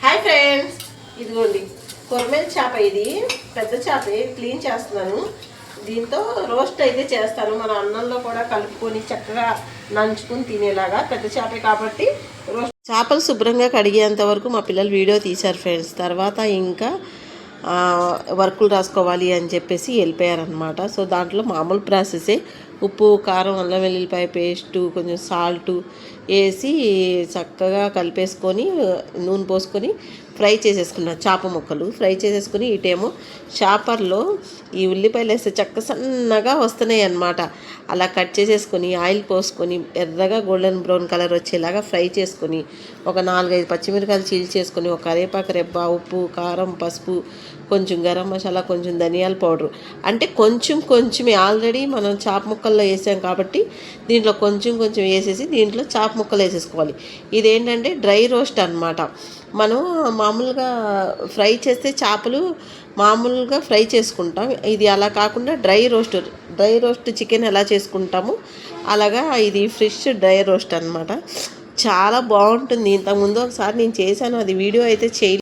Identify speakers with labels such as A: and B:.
A: Hi friends, ఇదిగోండి కొర్మేల్ చేప. ఇది పెద్ద చేపే, క్లీన్ చేస్తున్నాను. దీంతో రోస్ట్ అయితే చేస్తాను. మన అన్నంలో కూడా కలుపుకొని చక్కగా నంచుకుని తినేలాగా. పెద్ద చేపే కాబట్టి రోస్ట్. చేపలు శుభ్రంగా కడిగేంత వరకు మా పిల్లలు వీడియో తీశారు ఫ్రెండ్స్. తర్వాత ఇంకా వర్కులు రాసుకోవాలి అని చెప్పేసి వెళ్ళిపోయారనమాట. సో దాంట్లో మామూలు ప్రాసెసే, ఉప్పు, కారం, అల్లం వెల్లుల్లిపాయ పేస్టు, కొంచెం సాల్టు వేసి చక్కగా కలిపేసుకొని నూనె పోసుకొని ఫ్రై చేసేసుకున్న చేప ముక్కలు ఫ్రై చేసేసుకుని, ఇటేమో చాపర్లో ఈ ఉల్లిపాయలు వేస్తే చక్క సన్నగా వస్తున్నాయి అన్నమాట. అలా కట్ చేసేసుకొని ఆయిల్ పోసుకొని ఎర్రగా గోల్డెన్ బ్రౌన్ కలర్ వచ్చేలాగా ఫ్రై చేసుకొని, ఒక 4-5 పచ్చిమిరకాయలు చీల్చేసుకొని, ఒక కరివేపాకు రెబ్బ, ఉప్పు, కారం, పసుపు, కొంచెం గరం మసాలా, కొంచెం ధనియాల పౌడరు, అంటే కొంచెమే. ఆల్రెడీ మనం చేప ముక్కల్లో వేసాం కాబట్టి దీంట్లో కొంచెం వేసేసి దీంట్లో చేప ముక్కలు వేసేసుకోవాలి. ఇదేంటంటే డ్రై రోస్ట్ అన్నమాట. మనం మామూలుగా ఫ్రై చేస్తే చేపలు మామూలుగా ఫ్రై చేసుకుంటాం. ఇది అలా కాకుండా డ్రై రోస్ట్ చికెన్ ఎలా చేసుకుంటామో అలాగా ఇది ఫ్రెష్ డ్రై రోస్ట్ అన్నమాట. చాలా బాగుంటుంది. ఇంతకుముందు ఒకసారి నేను చేశాను, అది వీడియో అయితే